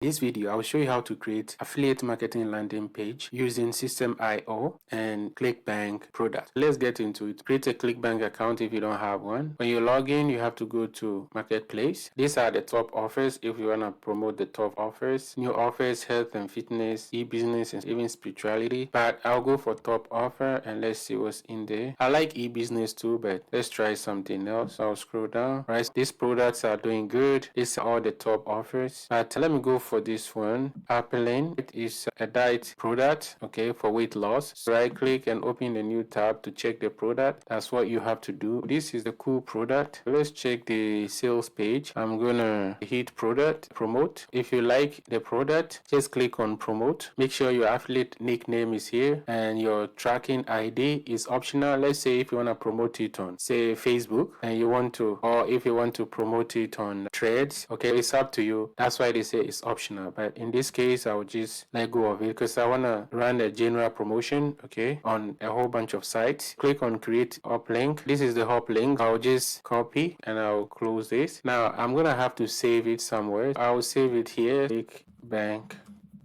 This video, I'll show you how to create affiliate marketing landing page using Systeme.io and ClickBank product. Let's get into it. Create a ClickBank account if you don't have one. When you log in, you have to go to Marketplace. These are the top offers if you want to promote the top offers. New offers, health and fitness, e-business, and even spirituality. But I'll go for top offer and let's see what's in there. I like e-business too, but let's try something else. I'll scroll down. Right, these products are doing good. These are all the top offers. But let me go for this one. Apelin, it is a diet product, okay, for weight loss. So right click and open a new tab to check the product. That's what you have to do. This is the cool product. Let's check the sales page. I'm gonna hit product, promote. If you like the product, just click on promote. Make sure your affiliate nickname is here and your tracking ID is optional. Let's say if you want to promote it on, say, Facebook, and you want to, or if you want to promote it on Threads, okay, it's up to you. That's why they say it's optional, but in this case I will just let go of it because I want to run a general promotion, okay, on a whole bunch of sites. Click on create up link. This is the hop link. I'll just copy and I'll close this. Now I'm gonna have to save it somewhere. I'll save it here. ClickBank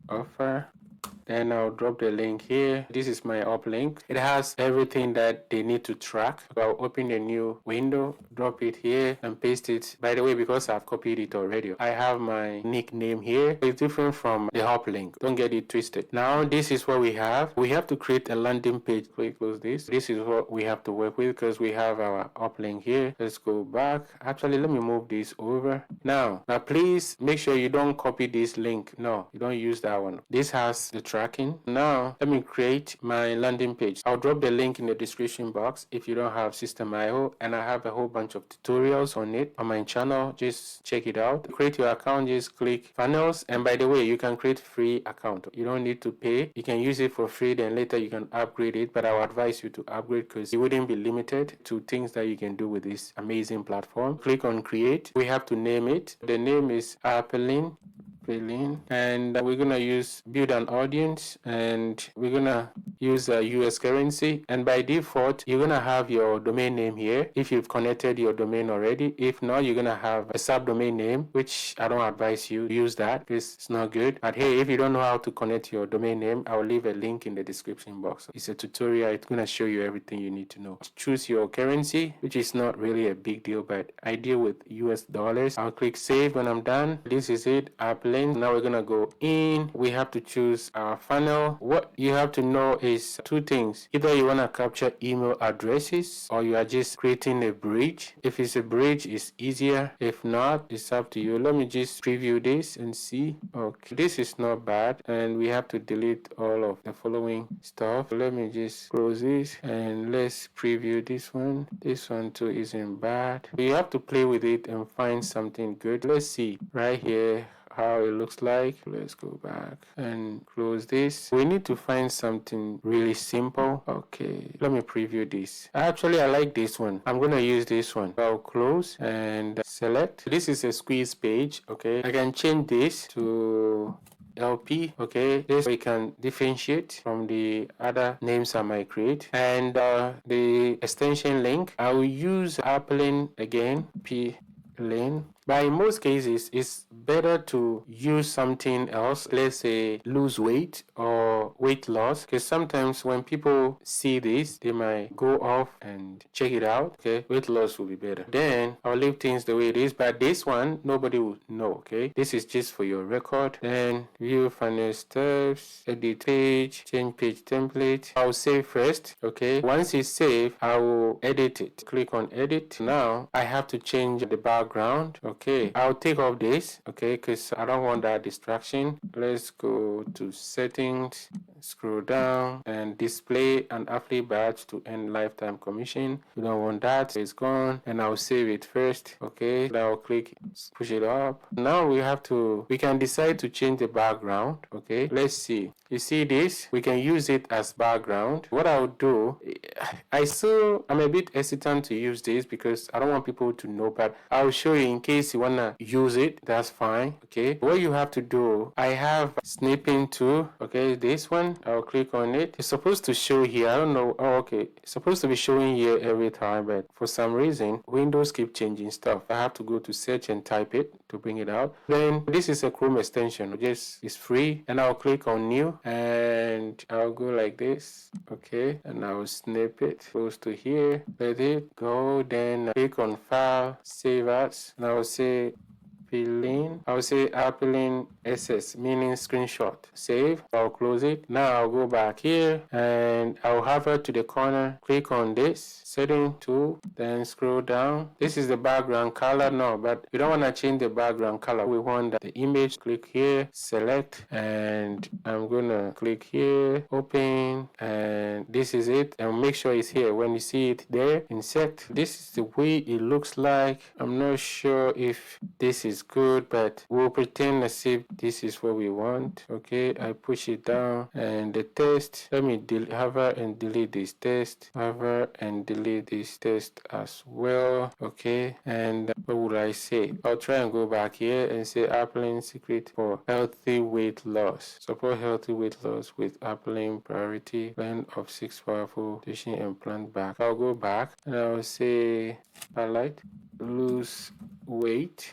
offer. Then I'll drop the link here. This is my uplink. It has everything that they need to track. I'll open a new window, drop it here and paste it. By the way, because I've copied it already, I have my nickname here. It's different from the hop link. Don't get it twisted. Now this is what we have. We have to create a landing page. Close this. This is what we have to work with because we have our uplink here. Let's go back. Actually, let me move this over. Now please make sure you don't copy this link. No, you don't use that one. This has the tracking. Now let me create my landing page. I'll drop the link in the description box if you don't have Systeme.io, and I have a whole bunch of tutorials on it on my channel. Just check it out. To create your account, just click funnels, and by the way, you can create free account. You don't need to pay. You can use it for free, then later you can upgrade it, but I would advise you to upgrade because you wouldn't be limited to things that you can do with this amazing platform. Click on create. We have to name it. The name is Apelin, and we're gonna use build an audience, and we're gonna use a US currency, and by default you're gonna have your domain name here if you've connected your domain already. If not, you're gonna have a subdomain name, which I don't advise you use that because it's not good. But hey, if you don't know how to connect your domain name, I'll leave a link in the description box. It's a tutorial. It's gonna show you everything you need to know. Choose your currency, which is not really a big deal, but I deal with US dollars. I'll click save when I'm done. This is it. Now we're gonna go in. We have to choose our funnel. What you have to know is two things. Either you want to capture email addresses or you are just creating a bridge. If it's a bridge, it's easier. If not, it's up to you. Let me just preview this and see. Okay, this is not bad, and we have to delete all of the following stuff. Let me just close this and let's preview this one. This one too isn't bad. You have to play with it and find something good. Let's see right here how it looks like. Let's go back and close this. We need to find something really simple. Okay, let me preview this. Actually, I like this one. I'm gonna use this one. I'll close and select. This is a squeeze page. Okay, I can change this to LP. Okay, this we can differentiate from the other names I might create. And the extension link, I will use Apelin again, P-Lane. But in most cases, it's better to use something else. Let's say lose weight or weight loss, because sometimes when people see this, they might go off and check it out. Okay, weight loss will be better. Then I'll leave things the way it is, but this one nobody will know. Okay, this is just for your record. Then view final steps, edit page, change page template. I'll save first. Okay, once it's saved, I will edit it. Click on edit. Now I have to change the background. Okay, I'll take off this, okay, because I don't want that distraction. Let's go to settings, scroll down, and display an affiliate badge to end lifetime commission. We don't want that, so it's gone, and I'll save it first. Okay, now I'll click, push it up. Now we can decide to change the background. Okay, let's see. You see this? We can use it as background. What I'll do, I'm a bit hesitant to use this because I don't want people to know, but I'll show you in case you wanna use it, that's fine. Okay, what you have to do, I have snipping tool. Okay, this one, button. I'll click on it. It's supposed to show here. I don't know. Oh, okay. It's supposed to be showing here every time, but for some reason, Windows keep changing stuff. I have to go to search and type it to bring it out. Then this is a Chrome extension. Just it's free, and I'll click on new, and I'll go like this. Okay, and I'll snip it close to here. Let it go. Then click on file, save as, and I'll say I'll say Appling SS, meaning screenshot. Save. I'll close it. Now I'll go back here and I'll hover to the corner. Click on this setting tool, then scroll down. This is the background color now, but we don't want to change the background color. We want the image. Click here, select, and I'm gonna click here, open, and this is it. And make sure it's here. When you see it there, insert. This is the way it looks like. I'm not sure if this is good, but we'll pretend as if this is what we want. Okay, I push it down, and the text, let me hover and delete this text, hover and delete this text as well. Okay, and what would I say? I'll try and go back here and say Appling secret for healthy weight loss. Support healthy weight loss with Appling priority blend of 6 powerful nutrition and plant back. I'll go back and I'll say highlight, lose weight.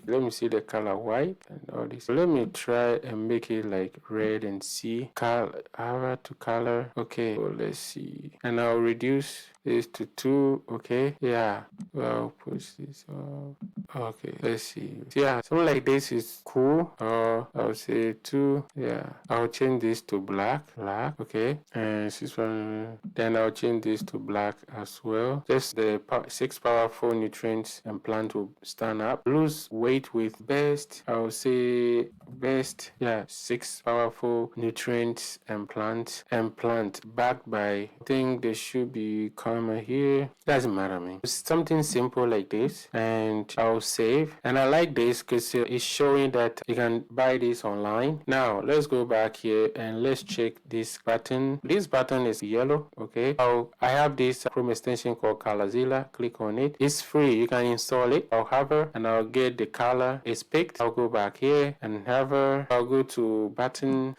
Let me see the color white and all this. Let me try and make it like red and see color to color. Okay, so let's see, and I'll reduce this to 2. Okay, yeah, well, push this off. Okay, let's see. Yeah, something like this is cool. Or I'll say 2. Yeah, I'll change this to black. Okay, and this one, then I'll change this to black as well. Just the 6 powerful nutrients and plant will stand up. Lose weight with best, I'll say best, yeah, 6 powerful nutrients and plant backed by, I think there should be comma here, doesn't matter, man. It's something simple like this, and I'll save. And I like this because it's showing that you can buy this online. Now let's go back here and let's check this button. This button is yellow. Okay, I have this Chrome extension called Colorilla. Click on it. It's free, you can install it. I'll hover and I'll get the color is picked. I'll go back here and hover. I'll go to button.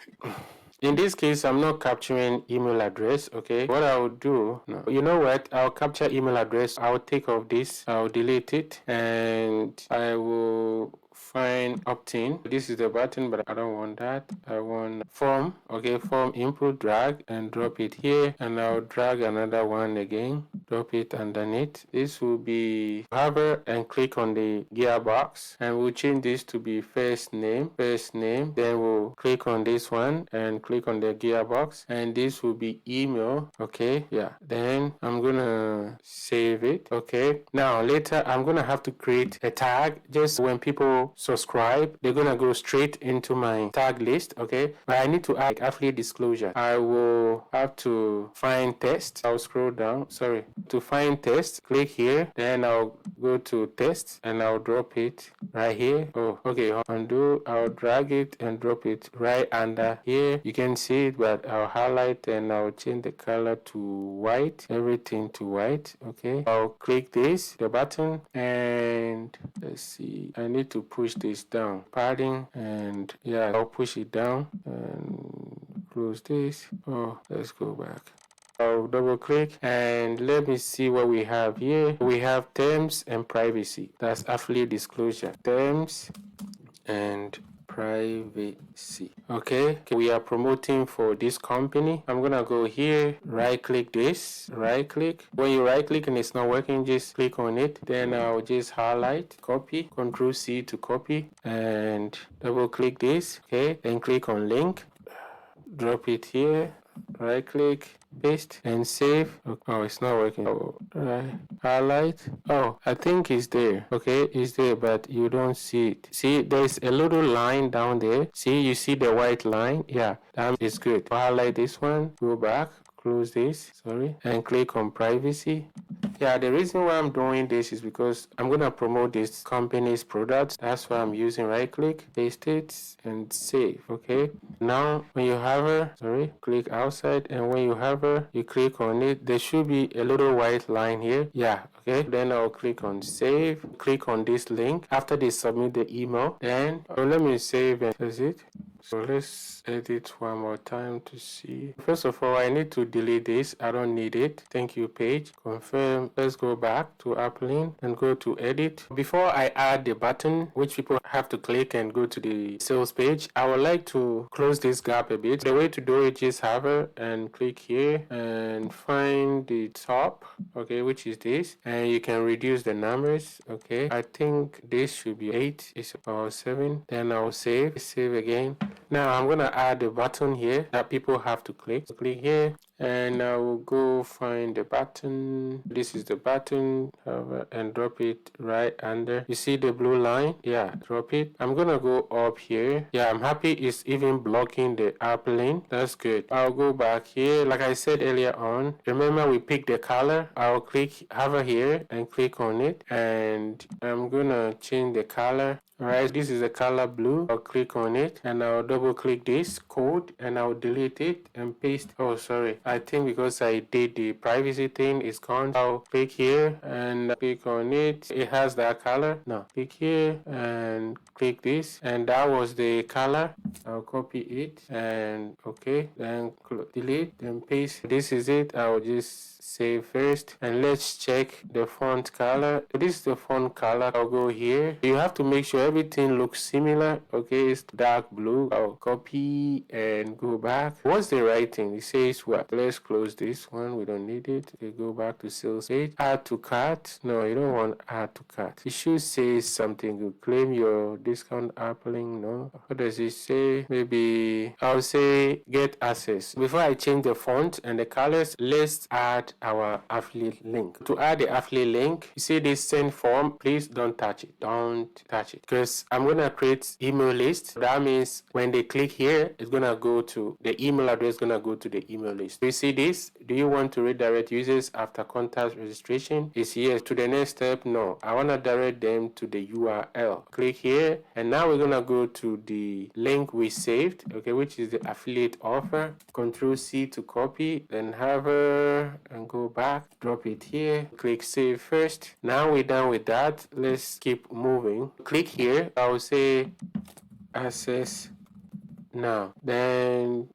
In this case, I'm not capturing email address. Okay, what I'll do, no, you know what, I'll capture email address. I'll take off this, I'll delete it, and I will find opt-in. This is the button, but I don't want that. I want form. Okay, form input, drag and drop it here, and I'll drag another one again, drop it underneath. This will be hover and click on the gearbox, and we'll change this to be first name. Then we'll click on this one and click on the gearbox, and this will be email. Okay, yeah, then I'm gonna save it. Okay, now later I'm gonna have to create a tag. Just when people subscribe, they're gonna go straight into my tag list. Okay, but I need to add affiliate disclosure. I will have to find test. I'll scroll down, sorry, to find test, click here, then I'll go to test and I'll drop it right here. Oh, okay, undo. I'll drag it and drop it right under here. You can see it, but I'll highlight and I'll change the color to white, everything to white. Okay, I'll click this, the button, and let's see, I need to push this down, padding, and yeah, I'll push it down and close this. Oh, let's go back. I'll double click and let me see what we have here. We have terms and privacy. That's affiliate disclosure. Terms and privacy. Okay, we are promoting for this company. I'm gonna go here, right click this, right click. When you right click and it's not working, just click on it. Then I'll just highlight, copy, Control C to copy, and double click this. Okay, then click on link, drop it here, right click, paste and save. Oh, it's not working. Oh, right, highlight. Oh, I think it's there. Okay, it's there, but you don't see it. See, there's a little line down there. See, you see the white line? Yeah, that is good. Highlight this one, go back, close this, sorry, and click on privacy. Yeah, the reason why I'm doing this is because I'm gonna promote this company's products. That's why I'm using right click, paste it, and save. Okay, now when you hover, sorry, click outside, and when you hover, you click on it. There should be a little white line here. Yeah, okay, then I'll click on save, click on this link after they submit the email. Then let me save, and that's it. So let's edit one more time to see. First of all, I need to delete this. I don't need it. Thank you page. Confirm. Let's go back to Appling and go to edit. Before I add the button, which people have to click and go to the sales page, I would like to close this gap a bit. The way to do it is hover and click here and find the top, okay, which is this, and you can reduce the numbers. Okay, I think this should be 8. It's about 7. Then I'll save again. Now I'm gonna add a button here that people have to click. Click here and I will go find the button. This is the button, and drop it right under. You see the blue line? Yeah, drop it. I'm gonna go up here. Yeah, I'm happy it's even blocking the app link. That's good. I'll go back here. Like I said earlier on, remember we picked the color. I'll hover here and click on it, and I'm gonna change the color. Alright, this is the color blue. I'll click on it and I'll double click this code and I'll delete it and paste. Oh, sorry. I think because I did the privacy thing, it's gone. I'll click here and click on it. It has that color. No, click here and click this, and that was the color. I'll copy it and okay, then delete, then paste. This is it. I'll just save first and let's check the font color. This is the font color. I'll go here. You have to make sure everything looks similar. Okay, it's dark blue. I'll copy and go back. What's the writing? It says what? Let's close this one. We don't need it. Okay, go back to sales page. Add to cart. No, you don't want add to cart. It should say something. You claim your discount app link. No, what does it say? Maybe I'll say get access. Before I change the font and the colors, let's add our affiliate link. To add the affiliate link, you see this send form. Please don't touch it. Don't touch it, because I'm gonna create email list. That means when they click here, it's gonna go to the email address. Gonna go to the email list. Do you see this? Do you want to redirect users after contact registration? Is yes. To the next step? No. I wanna direct them to the URL. Click here, and now we're gonna go to the link we saved. Okay, which is the affiliate offer. Control C to copy, then hover and go back, drop it here, click save first. Now we're done with that. Let's keep moving. Click here. I will say access now. Then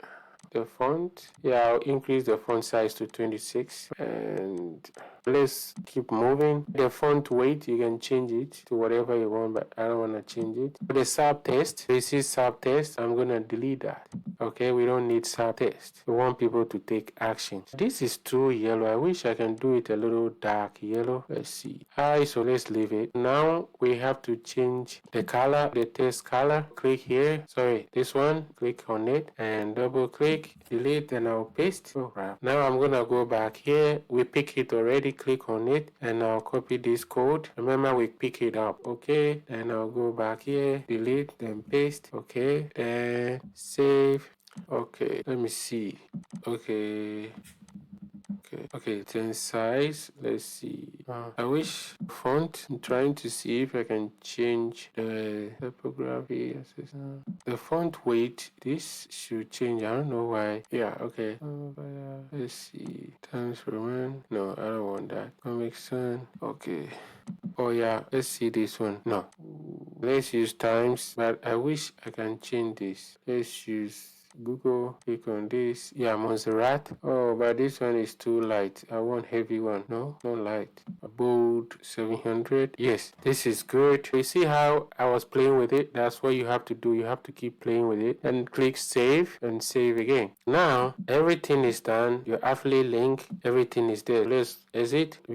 the font, yeah, I'll increase the font size to 26 and let's keep moving. The font weight, you can change it to whatever you want, but I don't want to change it. The sub test, this is sub test. I'm gonna delete that. Okay, we don't need sub test. We want people to take action. This is too yellow. I wish I can do it a little dark yellow. Let's see. Hi, so let's leave it. Now we have to change the color, the text color. Click here. Sorry, this one. Click on it and double click, delete, and I'll paste. Oh, crap. Now I'm gonna go back here. We pick it already. Click on it and I'll copy this code. Remember we pick it up. Okay, and I'll go back here, delete, then paste. Okay, then save. Okay, let me see. Okay, then size, let's see. I wish font. I'm trying to see if I can change the typography. The font weight, this should change. I don't know why. Yeah, okay. Let's see. Times Roman. No, I don't want that. Comic Sun. Okay. Oh yeah, let's see this one. No. Let's use times, but I wish I can change this. Let's use Google. Click on this. Yeah, Montserrat. Oh, but this one is too light. I want heavy one. No, not light. A bold 700. Yes, this is good. You see how I was playing with it? That's what you have to do. You have to keep playing with it and click save and save again. Now everything is done. Your affiliate link, everything is there. Let's exit. I'll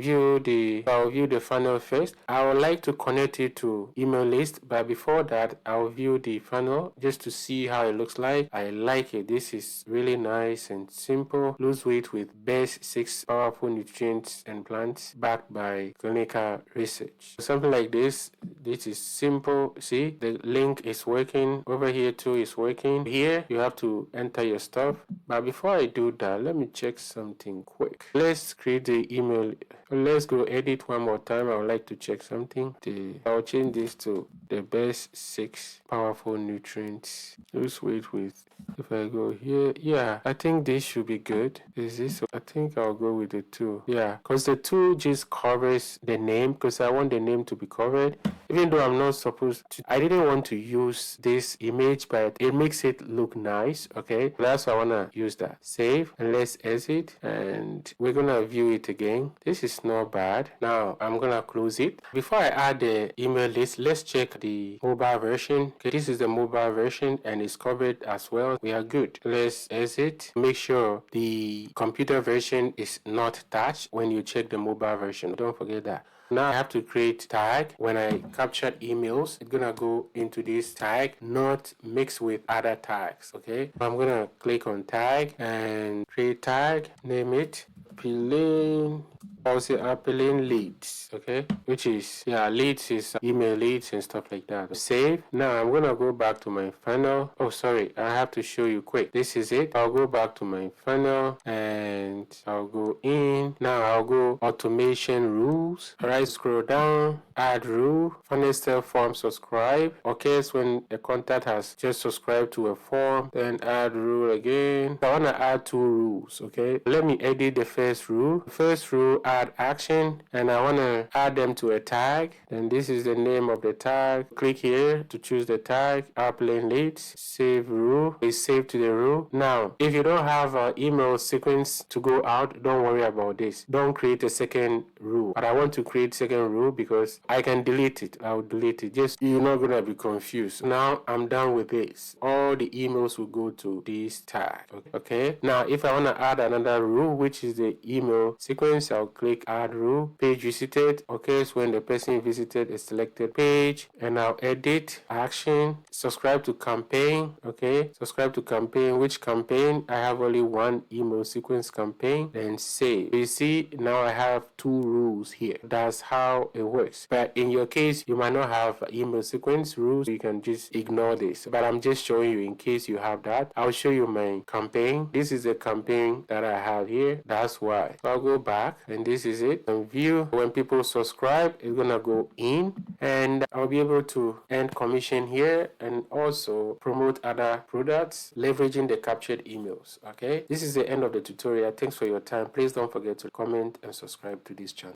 view the funnel first. I would like to connect it to email list, but before that, I'll view the funnel just to see how it looks like. I like it. This is really nice and simple. Lose weight with best 6 powerful nutrients and plants backed by clinical research. Something like this. This is simple. See, the link is working. Over here too is working. Here you have to enter your stuff. But before I do that, let me check something quick. Let's create the email. Let's go edit one more time. I would like to check something. I'll change this to the best 6 powerful nutrients. Lose weight with. If I go here, yeah, I think this should be good. Is this? I think I'll go with the 2. Yeah, because the 2 just covers the name, because I want the name to be covered. even though I'm not supposed to, I didn't want to use this image, but it makes it look nice. Okay, that's why I want to use that. Save, and let's exit, and we're gonna view it again. This is not bad. Now I'm gonna close it. Before I add the email list, let's check the mobile version. Okay, this is the mobile version and it's covered as well. We are good. Let's exit. Make sure the computer version is not touched when you check the mobile version. Don't forget that. Now I have to create tag. When I capture emails, it's gonna go into this tag, not mixed with other tags. Okay, I'm gonna click on tag and create tag, name it appealing, also appealing leads. Okay, which is, yeah, leads is email leads and stuff like that. Save. Now I'm gonna go back to my funnel. Oh, sorry, I have to show you quick. This is it. I'll go back to my funnel and I'll go in. Now I'll go automation rules. All right, scroll down, add rule, funnel style form subscribe. Okay, so when the contact has just subscribed to a form, then add rule again. I want to add 2 rules. Okay, let me edit the first rule. First rule, add action, and I want to add them to a tag. Then this is the name of the tag. Click here to choose the tag, upload leads, save rule. It's saved to the rule. Now if you don't have an email sequence to go out, don't worry about this. Don't create a second rule, but I want to create second rule because I can delete it. I'll delete it. Just, you're not gonna be confused. Now I'm done with this. All the emails will go to this tag. Okay, now if I want to add another rule, which is the email sequence, I'll click add rule. Page visited. Okay, so when the person visited a selected page, and I'll edit action, subscribe to campaign. Okay, subscribe to campaign. Which campaign? I have only one email sequence campaign. Then save. You see, now I have 2 rules here. That's how it works. But in your case, you might not have email sequence rules. You can just ignore this. But I'm just showing you in case you have that. I'll show you my campaign. This is the campaign that I have here. That's why. So I'll go back, and this is it. And view. When people subscribe, it's gonna go in, and I'll be able to earn commission here and also promote other products leveraging the captured emails. Okay, this is the end of the tutorial. Thanks for your time. Please don't forget to comment and subscribe to this channel.